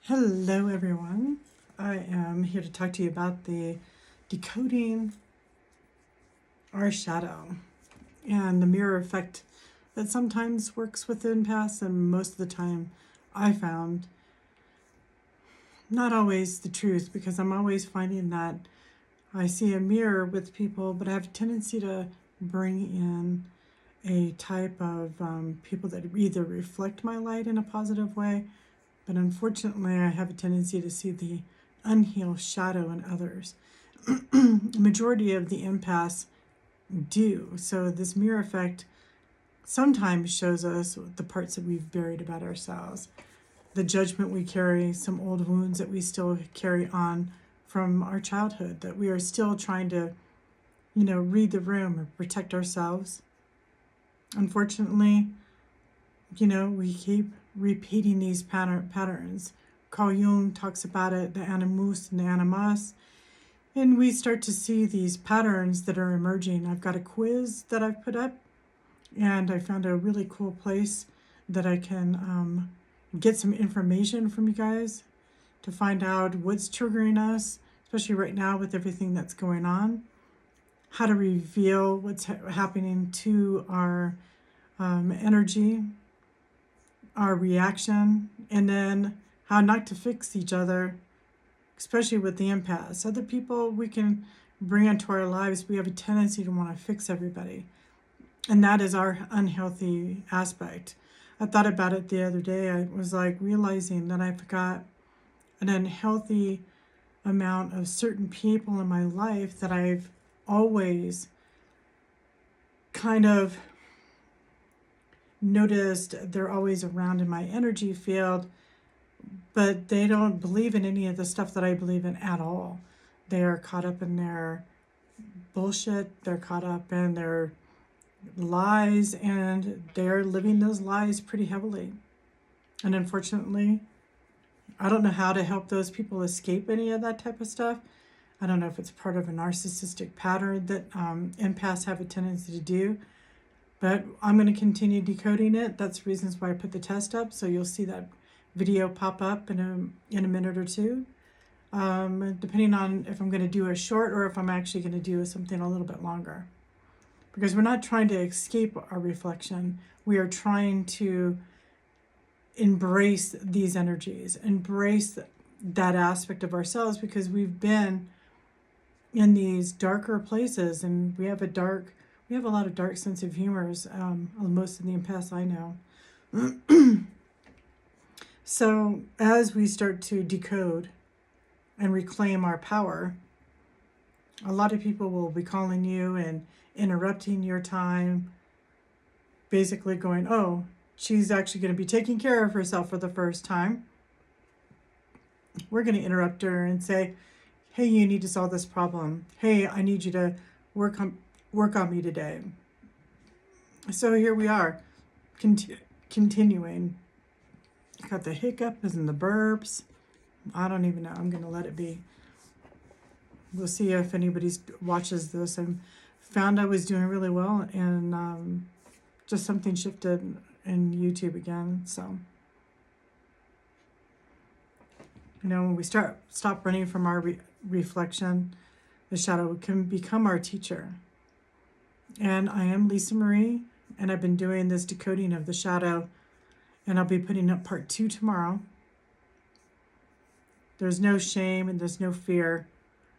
Hello everyone. I am here to talk to you about the decoding our shadow and the mirror effect that sometimes works with empaths and most of the time I found not always the truth, because I'm always finding that I see a mirror with people, but I have a tendency to bring in a type of people that either reflect my light in a positive way, but unfortunately, I have a tendency to see the unhealed shadow in others. The majority of the empaths do. So this mirror effect sometimes shows us the parts that we've buried about ourselves, the judgment we carry, some old wounds that we still carry on from our childhood, that we are still trying to, read the room or protect ourselves. Unfortunately, we keep repeating these patterns. Carl Jung talks about it, the animus and the animus, and we start to see these patterns that are emerging. I've got a quiz that I've put up, and I found a really cool place that I can get some information from you guys to find out what's triggering us, especially right now with everything that's going on, how to reveal what's happening to our energy, our reaction, and then how not to fix each other, especially with the empaths. Other people we can bring into our lives, we have a tendency to want to fix everybody. And that is our unhealthy aspect. I thought about it the other day. I was like realizing that I've got an unhealthy amount of certain people in my life that I've always kind of noticed they're always around in my energy field, but they don't believe in any of the stuff that I believe in at all. They are caught up in their bullshit, they're caught up in their lies, and they're living those lies pretty heavily. And unfortunately, I don't know how to help those people escape any of that type of stuff. I don't know if it's part of a narcissistic pattern that empaths have a tendency to do. But I'm going to continue decoding it. That's reasons why I put the test up. So you'll see that video pop up in a minute or two. Depending on if I'm going to do a short or if I'm actually going to do something a little bit longer. Because we're not trying to escape our reflection. We are trying to embrace these energies, embrace that aspect of ourselves, because we've been in these darker places, and we have a lot of dark sense of humors, most of the empaths I know. So as we start to decode and reclaim our power, a lot of people will be calling you and interrupting your time, basically going, oh, she's actually going to be taking care of herself for the first time. We're going to interrupt her and say, hey, you need to solve this problem. Hey, I need you to work on me today. So here we are, continuing. Got the hiccups and the burps. I don't even know. I'm going to let it be. We'll see if anybody watches this. I found I was doing really well, and just something shifted in YouTube again. So, when we stop running from our reflection, the shadow can become our teacher. And I am Lisa Marie, and I've been doing this decoding of the shadow, and I'll be putting up part 2 tomorrow. There's no shame and there's no fear.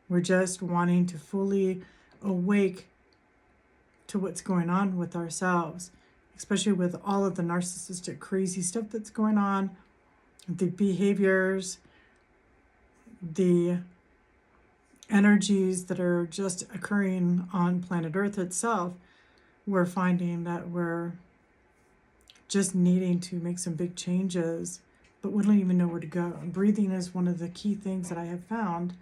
We're just wanting to fully awake to what's going on with ourselves, especially with all of the narcissistic crazy stuff that's going on, the behaviors, the energies that are just occurring on planet Earth itself. We're finding that we're just needing to make some big changes, but we don't even know where to go. And breathing is one of the key things that I have found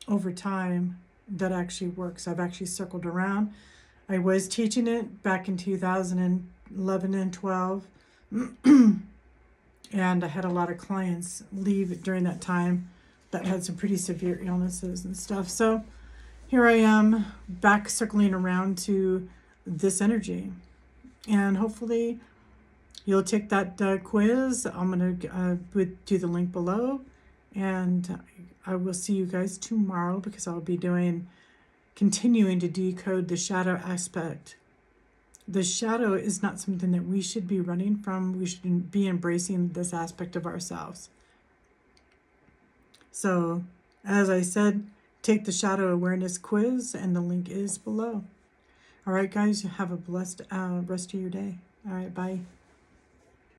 over time that actually works. I've actually circled around. I was teaching it back in 2011 and 12, and I had a lot of clients leave during that time that had some pretty severe illnesses and stuff. So here I am back circling around to this energy. And hopefully You'll take that quiz. I'm going to do the link below. And I will see you guys tomorrow because I'll be continuing to decode the shadow aspect. The shadow is not something that we should be running from. We should be embracing this aspect of ourselves. So, as I said, take the shadow awareness quiz, and the link is below. All right, guys, have a blessed rest of your day. All right, bye.